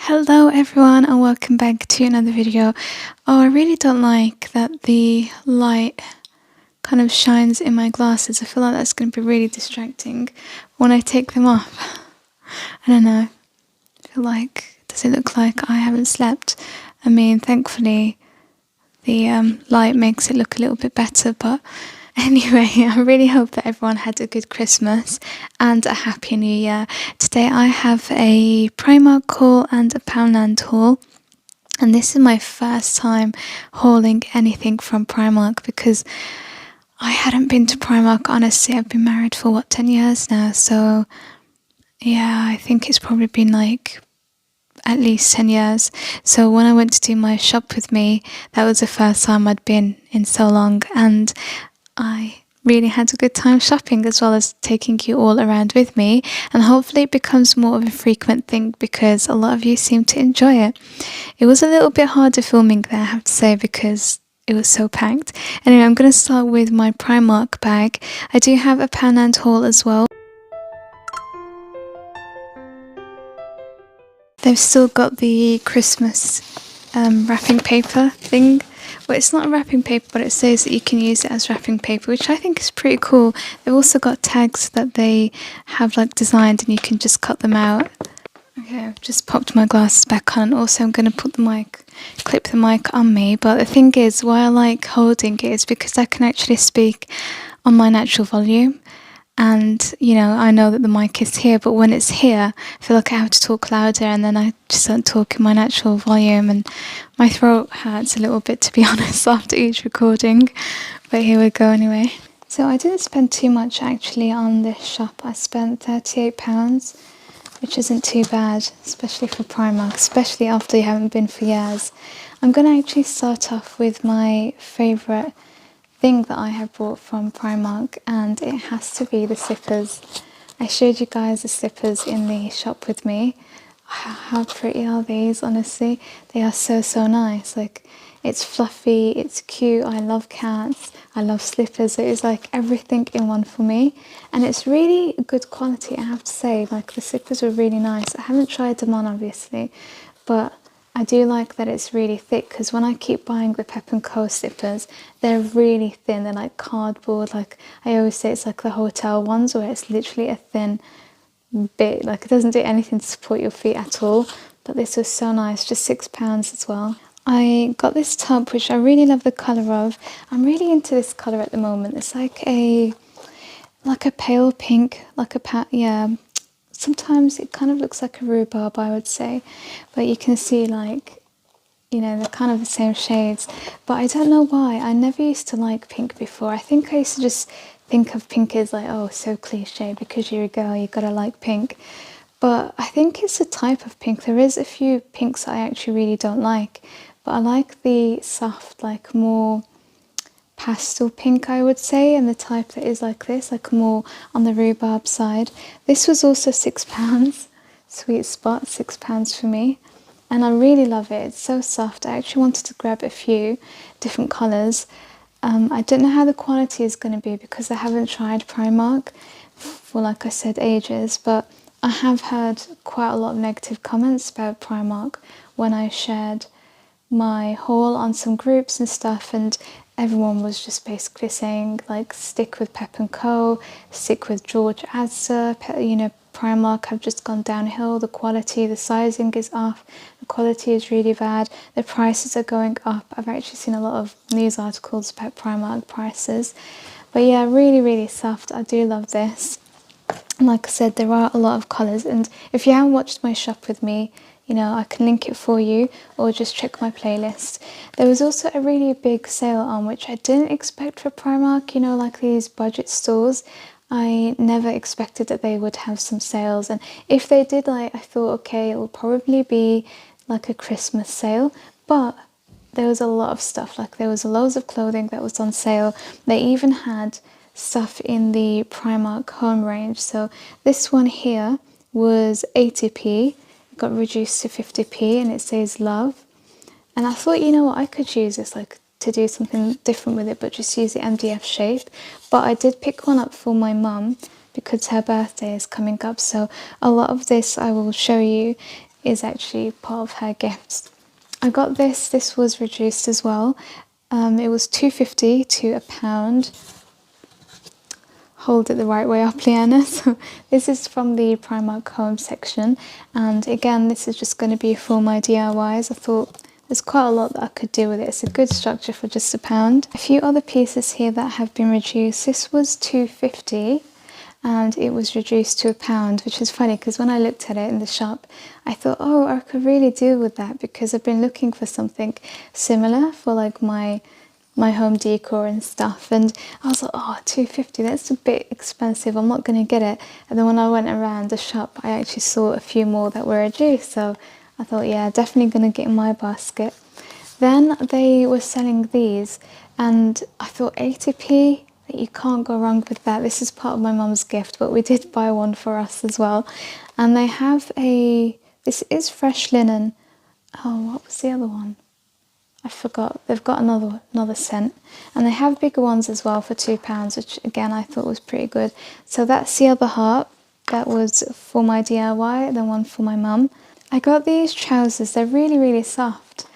Hello everyone and welcome back to another video. I really don't like that the light kind of shines in my glasses. I feel like that's going to be really distracting when I take them off. I don't know. I feel like, does it look like I haven't slept? I mean, thankfully the light makes it look a little bit better, but anyway, I really hope that everyone had a good Christmas and a happy new year. Today I have a Primark haul and a Poundland haul, and this is my first time hauling anything from Primark because I hadn't been to Primark. Honestly, I've been married for 10 years now, so yeah, I think it's probably been like at least 10 years. So when I went to do my shop with me, that was the first time I'd been in so long, and I really had a good time shopping as well as taking you all around with me, and hopefully it becomes more of a frequent thing because a lot of you seem to enjoy it. It was a little bit harder filming there, I have to say, because it was so packed. Anyway, I'm going to start with my Primark bag. I do have a Poundland haul as well. They've still got the Christmas wrapping paper thing. Well, it's not a wrapping paper, but it says that you can use it as wrapping paper, which I think is pretty cool. They've also got tags that they have like designed and you can just cut them out. Okay, I've just popped my glasses back on. Also, I'm going to put clip the mic on me. But the thing is, why I like holding it is because I can actually speak on my natural volume. And, you know, I know that the mic is here, but when it's here, I feel like I have to talk louder, and then I just don't talk in my natural volume, and my throat hurts a little bit, to be honest, after each recording. But here we go anyway. So I didn't spend too much actually on this shop. I spent £38, which isn't too bad, especially for Primark, especially after you haven't been for years. I'm going to actually start off with my favourite thing that I have bought from Primark, and it has to be the slippers. I showed you guys the slippers in the shop with me. How pretty are these? Honestly, they are so nice. Like, it's fluffy, it's cute. I love cats, I love slippers. It is like everything in one for me, and it's really good quality, I have to say. Like, the slippers were really nice. I haven't tried them on obviously, but I do like that it's really thick, because when I keep buying the Pep & Co slippers, they're really thin. They're like cardboard. Like, I always say it's like the hotel ones where it's literally a thin bit. Like, it doesn't do anything to support your feet at all. But this was so nice, just £6 as well. I got this top, which I really love the colour of. I'm really into this colour at the moment. It's like a pale pink, yeah. Sometimes it kind of looks like a rhubarb, I would say, but you can see, like, you know, they're kind of the same shades. But I don't know why, I never used to like pink before. I think I used to just think of pink as like, oh, so cliche, because you're a girl, you gotta like pink. But I think it's a type of pink. There is a few pinks that I actually really don't like, but I like the soft, like more pastel pink, I would say, and the type that is like this, like more on the rhubarb side. This was also £6, sweet spot, £6 for me, and I really love it. It's so soft. I actually wanted to grab a few different colours. I don't know how the quality is going to be because I haven't tried Primark for, like I said, ages, but I have heard quite a lot of negative comments about Primark when I shared my haul on some groups and stuff, and everyone was just basically saying, like, stick with Pep & Co, stick with George Asda. You know, Primark have just gone downhill. The quality, the sizing is off, the quality is really bad, the prices are going up. I've actually seen a lot of news articles about Primark prices. But yeah, really soft. I do love this. And like I said, there are a lot of colours, and if you haven't watched my shop with me, you know, I can link it for you, or just check my playlist. There was also a really big sale on, which I didn't expect for Primark, you know, like these budget stores. I never expected that they would have some sales, and if they did, like, I thought, okay, it will probably be like a Christmas sale, but there was a lot of stuff. Like, there was loads of clothing that was on sale. They even had stuff in the Primark home range. So this one here was 80p, got reduced to 50p, and it says love. And I thought, you know what, I could use this, like, to do something different with it, but just use the MDF shape. But I did pick one up for my mum because her birthday is coming up, so a lot of this I will show you is actually part of her gifts. I got this was reduced as well. It was £2.50 to £1. Hold it the right way up, Liyana. So this is from the Primark home section, and again this is just going to be for my DIYs. I thought there's quite a lot that I could do with it. It's a good structure for just £1. A few other pieces here that have been reduced. This was £2.50 and it was reduced to £1, which is funny because when I looked at it in the shop I thought, oh, I could really do with that, because I've been looking for something similar for like my home decor and stuff, and I was like, oh, £2.50, that's a bit expensive, I'm not going to get it. And then when I went around the shop I actually saw a few more that were reduced, so I thought, yeah, definitely going to get in my basket. Then they were selling these and I thought 80p, you can't go wrong with that. This is part of my mum's gift, but we did buy one for us as well. And they have this is fresh linen. Oh, what was the other one? I forgot. They've got another scent, and they have bigger ones as well for £2, which again I thought was pretty good. So that's the other heart. That was for my DIY, the one for my mum. I got these trousers. They're really, really soft,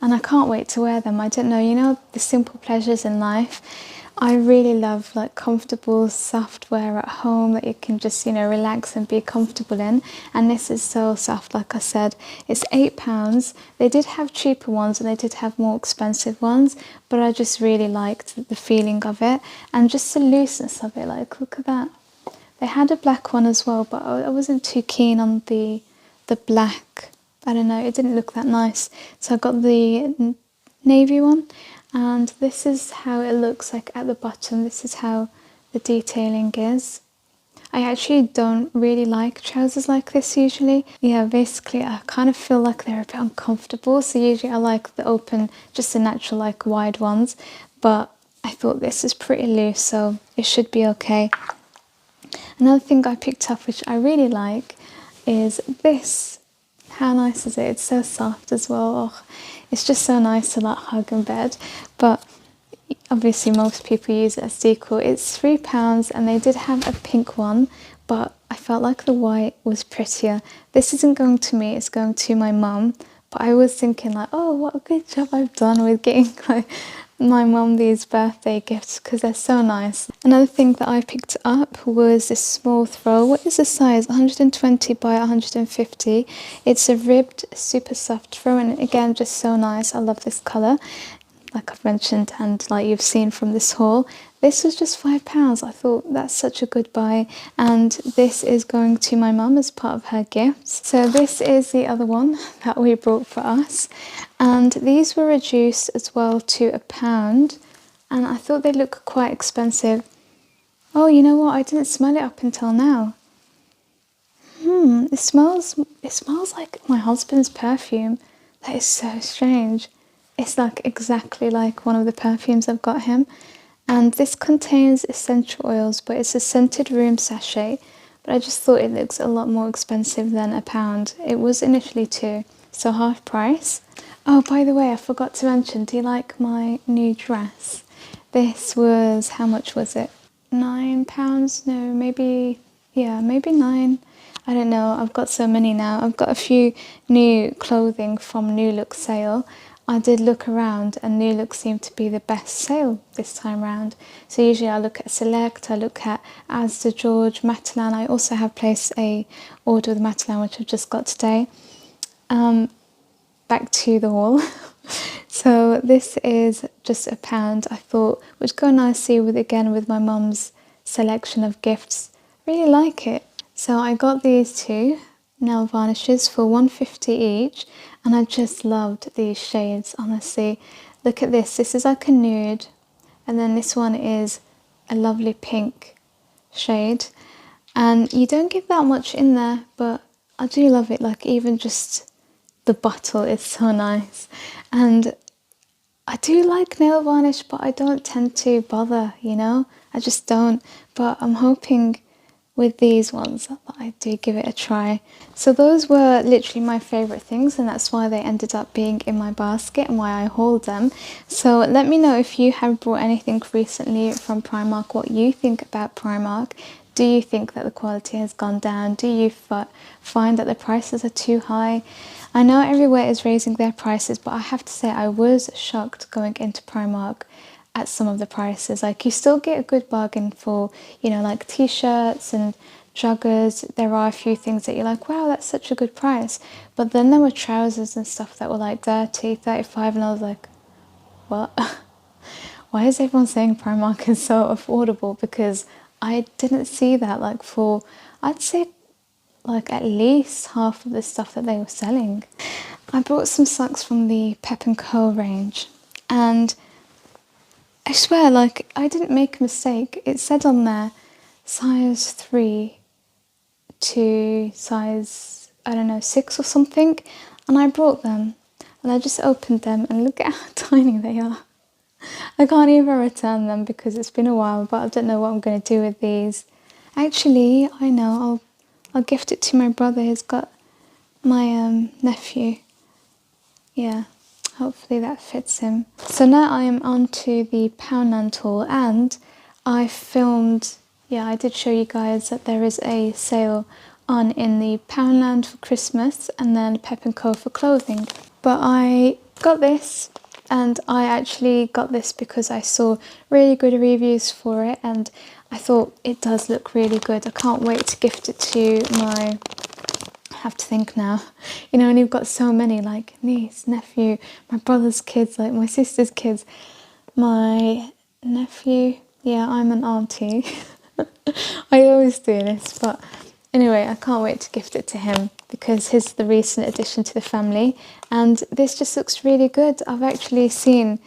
and I can't wait to wear them. I don't know, you know, the simple pleasures in life. I really love like comfortable soft wear at home that you can just, you know, relax and be comfortable in. And this is so soft, like I said. It's £8. They did have cheaper ones and they did have more expensive ones, but I just really liked the feeling of it and just the looseness of it. Like, look at that. They had a black one as well, but I wasn't too keen on the black. I don't know, it didn't look that nice. So I got the navy one. And this is how it looks like at the bottom. This is how the detailing is. I actually don't really like trousers like this usually. Yeah, basically I kind of feel like they're a bit uncomfortable. So usually I like the open, just the natural like wide ones. But I thought this is pretty loose, so it should be okay. Another thing I picked up which I really like is this. How nice is it? It's so soft as well. Oh, it's just so nice to like hug in bed, but obviously most people use it as decor. It's £3 and they did have a pink one, but I felt like the white was prettier. This isn't going to me, it's going to my mum, but I was thinking like, oh, what a good job I've done with getting like my mum these birthday gifts because they're so nice. Another thing that I picked up was this small throw. What is the size? 120 by 150. It's a ribbed super soft throw, and again just so nice. I love this colour, like I've mentioned and like you've seen from this haul. This was just £5. I thought that's such a good buy, and this is going to my mum as part of her gifts. So this is the other one that we brought for us, and these were reduced as well to £1, and I thought they looked quite expensive. Oh, you know what? I didn't smell it up until now. It smells like my husband's perfume. That is so strange. It's like exactly like one of the perfumes I've got him. And this contains essential oils, but it's a scented room sachet. But I just thought it looks a lot more expensive than £1. It was initially £2, so half price. Oh, by the way, I forgot to mention, do you like my new dress? This was, how much was it? £9? No, maybe, yeah, maybe 9. I don't know, I've got so many now. I've got a few new clothing from New Look sale. I did look around and New Look seemed to be the best sale this time round. So usually I look at Select, I look at Asda, George, Matalan. I also have placed a order with Matalan which I've just got today. Back to the haul. So this is just £1. I thought would go nicely with my mum's selection of gifts. Really like it. So I got these two nail varnishes for £1.50 each, and I just loved these shades, honestly. Look at this. This is like a nude, and then this one is a lovely pink shade, and you don't get that much in there, but I do love it. Like even just the bottle is so nice. And I do like nail varnish, but I don't tend to bother, you know, I just don't. But I'm hoping with these ones that I do give it a try. So those were literally my favourite things, and that's why they ended up being in my basket and why I hauled them. So let me know if you have bought anything recently from Primark, what you think about Primark. Do you think that the quality has gone down? Do you find that the prices are too high? I know everywhere is raising their prices, but I have to say I was shocked going into Primark at some of the prices. Like, you still get a good bargain for, you know, like t-shirts and joggers. There are a few things that you're like, wow, that's such a good price. But then there were trousers and stuff that were like 30, 35, and I was like, what? Why is everyone saying Primark is so affordable? Because I didn't see that. Like, for, I'd say, like at least half of the stuff that they were selling. I bought some socks from the Pep & Co range, and I swear, like, I didn't make a mistake. It said on there size 3 to size, I don't know, 6 or something, and I brought them, and I just opened them, and look at how tiny they are. I can't even return them because it's been a while, but I don't know what I'm going to do with these. Actually, I know, I'll gift it to my brother. He's got my nephew. Yeah, hopefully that fits him. So now I am on to the Poundland haul, and I filmed, yeah, I did show you guys that there is a sale on in the Poundland for Christmas and then Pep & Co for clothing. But I got this, and I actually got this because I saw really good reviews for it, and I thought it does look really good. I can't wait to gift it to my, I have to think now, you know, and you've got so many, like niece, nephew, my brother's kids, like my sister's kids, my nephew. Yeah, I'm an auntie. I always do this, but anyway, I can't wait to gift it to him because he's the recent addition to the family, and this just looks really good. I've actually seen,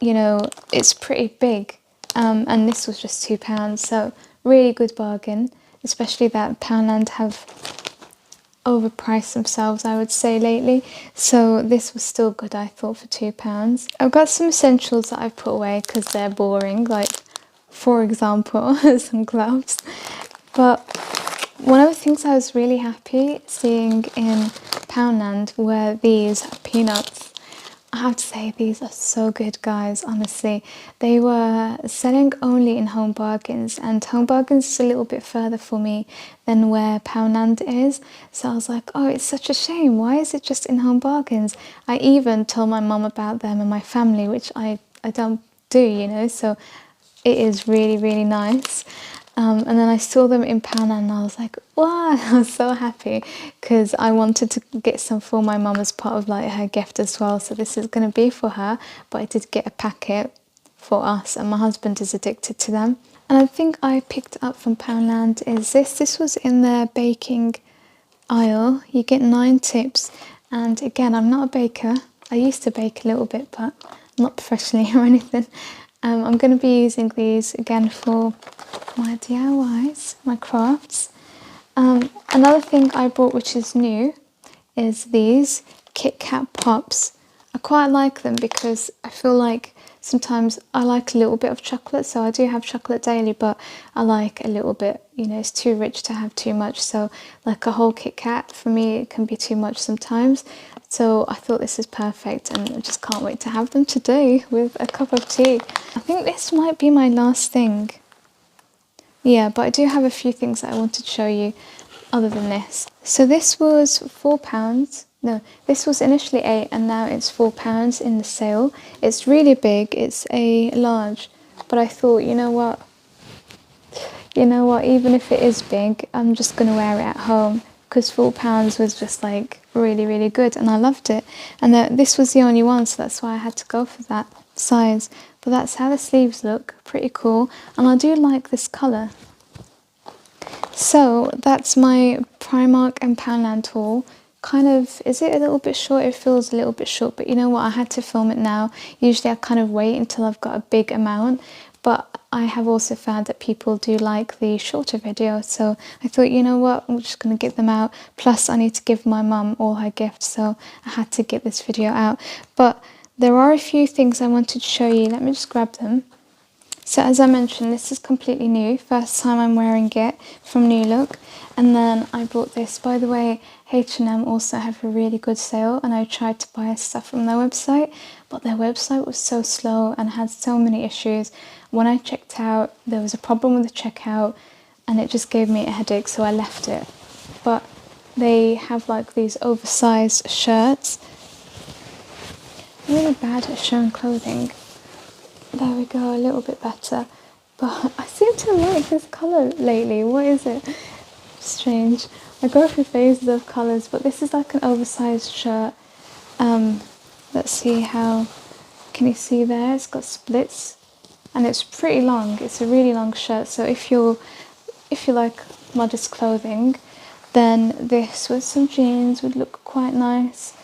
you know, it's pretty big, and this was just £2, so really good bargain, especially that Poundland have overpriced themselves, I would say, lately, so this was still good, I thought, for £2. I've got some essentials that I've put away because they're boring, like, for example, some gloves. But one of the things I was really happy seeing in Poundland were these peanuts. I have to say, these are so good, guys, honestly. They were selling only in Home Bargains, and Home Bargains is a little bit further for me than where Poundland is. So I was like, oh, it's such a shame. Why is it just in Home Bargains? I even told my mum about them and my family, which I don't do, you know, so it is really, really nice. And then I saw them in Poundland and I was like, wow, I was so happy because I wanted to get some for my mum as part of like her gift as well. So this is going to be for her, but I did get a packet for us, and my husband is addicted to them. And I think I picked up from Poundland is this. This was in their baking aisle. You get 9 tips. And again, I'm not a baker. I used to bake a little bit, but not professionally or anything. I'm going to be using these again for my DIYs, my crafts. Another thing I bought which is new is these Kit Kat Pops. I quite like them because I feel like sometimes I like a little bit of chocolate, so I do have chocolate daily, but I like a little bit, you know, it's too rich to have too much, so like a whole Kit Kat for me it can be too much sometimes. So I thought this is perfect, and I just can't wait to have them today with a cup of tea. I think this might be my last thing. Yeah, but I do have a few things that I wanted to show you other than this. So this was £4. No, this was initially 8 and now it's £4 in the sale. It's really big, it's a large, but I thought, you know what, even if it is big, I'm just going to wear it at home because £4 was just like really, really good and I loved it. And this was the only one, so that's why I had to go for that size. But that's how the sleeves look, pretty cool, and I do like this colour. So that's my Primark and Poundland haul. Kind of, is it a little bit short? It feels a little bit short, but you know what, I had to film it now. Usually I kind of wait until I've got a big amount, but I have also found that people do like the shorter video, so I thought, you know what, I'm just going to get them out. Plus I need to give my mum all her gifts, so I had to get this video out. But there are a few things I wanted to show you. Let me just grab them. So as I mentioned, this is completely new. First time I'm wearing it from New Look. And then I bought this. By the way, H&M also have a really good sale, and I tried to buy stuff from their website, but their website was so slow and had so many issues. When I checked out, there was a problem with the checkout, and it just gave me a headache, so I left it. But they have like these oversized shirts. I'm really bad at showing clothing. There we go, a little bit better. But I seem to like this colour lately. What is it? Strange. I go through phases of colours, but this is like an oversized shirt. Let's see how, can you see there? It's got splits and it's pretty long. It's a really long shirt. So if you like modest clothing, then this with some jeans would look quite nice,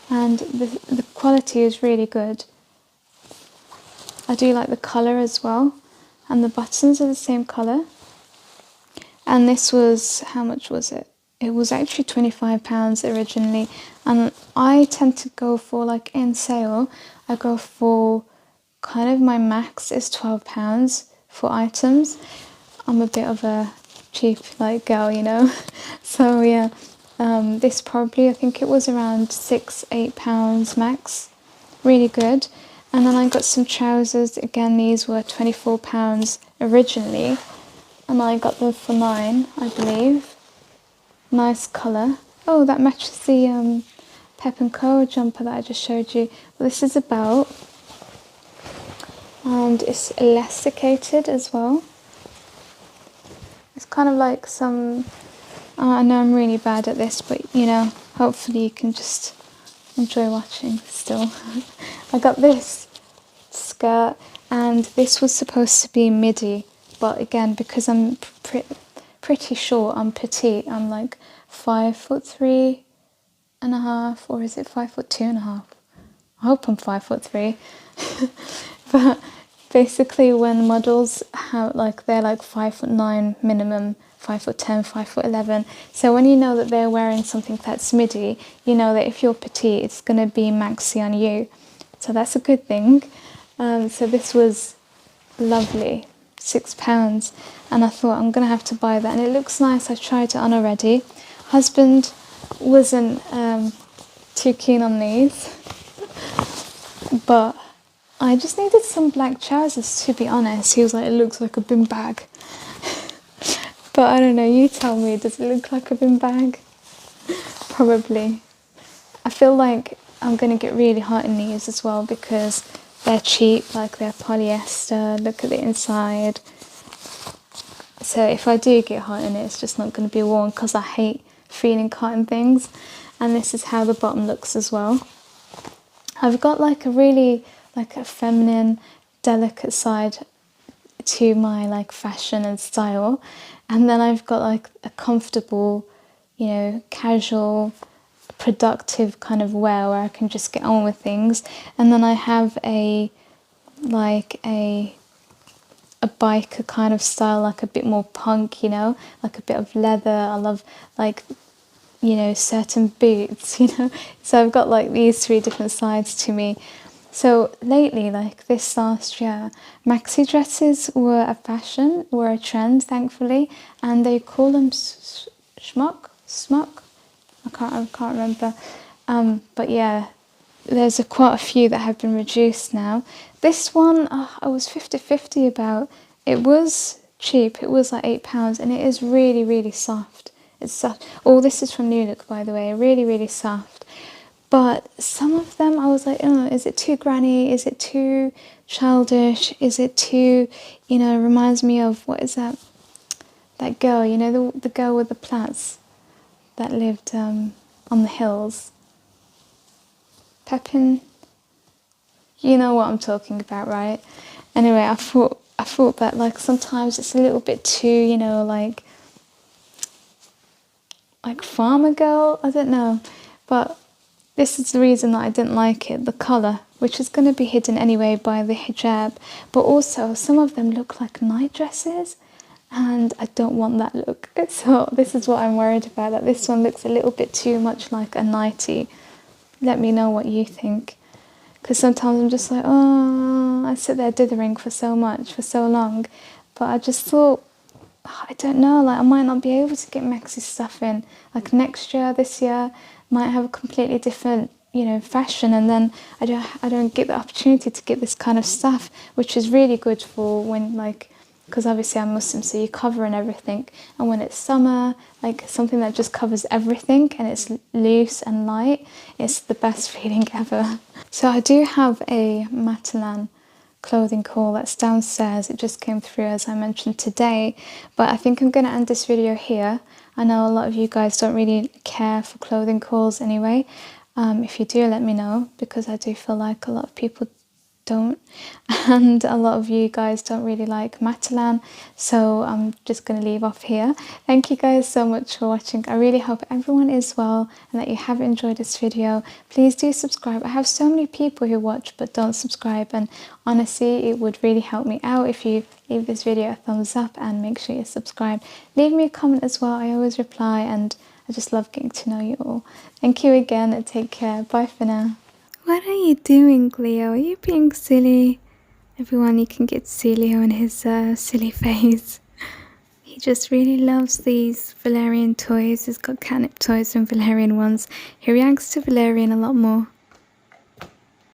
and the quality is really good. I do like the colour as well, and the buttons are the same colour. And this was, how much was it? It was actually £25 originally, and I tend to go for, like, in sale, I go for kind of, my max is £12 for items. I'm a bit of a cheap like girl, you know. So yeah, this probably, I think it was around £6-8 max. Really good. And then I got some trousers. Again, these were £24 originally, and I got them for £9, I believe. Nice colour. Oh, that matches the Pep & Co jumper that I just showed you. Well, this is a belt, and it's elasticated as well. It's kind of like some, I know I'm really bad at this, but you know, hopefully you can just enjoy watching still. I got this skirt, and this was supposed to be midi, but again, because I'm pretty short, I'm petite, I'm like 5'3.5", or is it 5'2.5"? I hope I'm 5'3". But basically, when models have, like, they're like 5'9" minimum, 5'10", 5'11". So when you know that they're wearing something that's midi, you know that if you're petite, it's gonna be maxi on you. So that's a good thing. So this was lovely, £6, and I thought I'm gonna have to buy that, and it looks nice. I tried it on already. Husband wasn't too keen on these, but I just needed some black trousers, to be honest. He was like, it looks like a bin bag. But I don't know, you tell me, does it look like a bin bag? Probably. I feel like I'm going to get really hot in these as well, because they're cheap, like they're polyester. Look at the inside. So if I do get hot in it, it's just not going to be warm, because I hate feeling hot in things. And this is how the bottom looks as well. I've got like a really, like a feminine, delicate side to my like fashion and style, and then I've got like a comfortable, you know, casual, productive kind of wear where I can just get on with things. And then I have a biker kind of style, like a bit more punk, you know, like a bit of leather. I love, like, you know, certain boots, you know. So I've got like these three different sides to me. So lately, like this last year, maxi dresses were a trend, thankfully, and they call them smock. I can't remember. But yeah, there's quite a few that have been reduced now. This one, I was 50-50 about. It was cheap. It was like £8, and it is really, really soft. It's soft. Oh, this is from New Look, by the way. Really, really soft. But some of them, I was like, oh, is it too granny? Is it too childish? Is it too, you know, reminds me of, what is that? That girl, you know, the girl with the plaits that lived on the hills. Pepin, you know what I'm talking about, right? Anyway, I thought that, like, sometimes it's a little bit too, you know, like farmer girl, I don't know. But this is the reason that I didn't like it, the colour, which is going to be hidden anyway by the hijab. But also, some of them look like night dresses, and I don't want that look. So this is what I'm worried about, that this one looks a little bit too much like a nightie. Let me know what you think. Because sometimes I'm just like, oh, I sit there dithering for so long. But I just thought, I don't know, like I might not be able to get maxi stuff in. Like next year, this year, might have a completely different, you know, fashion, and then I don't get the opportunity to get this kind of stuff, which is really good for when, like, because obviously I'm Muslim, so you cover and everything. And when it's summer, like something that just covers everything and it's loose and light, it's the best feeling ever. So I do have a Matalan clothing haul that's downstairs. It just came through as I mentioned today, but I think I'm going to end this video here. I know a lot of you guys don't really care for clothing hauls anyway. If you do, let me know, because I do feel like a lot of people don't, and a lot of you guys don't really like Matalan, so I'm just going to leave off here. Thank you guys so much for watching. I really hope everyone is well and that you have enjoyed this video. Please do subscribe. I have so many people who watch but don't subscribe, and honestly it would really help me out if you leave this video a thumbs up and make sure you're subscribed. Leave me a comment as well. I always reply and I just love getting to know you all. Thank you again and take care. Bye for now. What are you doing, Leo? Are you being silly? Everyone, you can get to see Leo in his silly face. He just really loves these Valerian toys. He's got catnip toys and Valerian ones. He reacts to Valerian a lot more.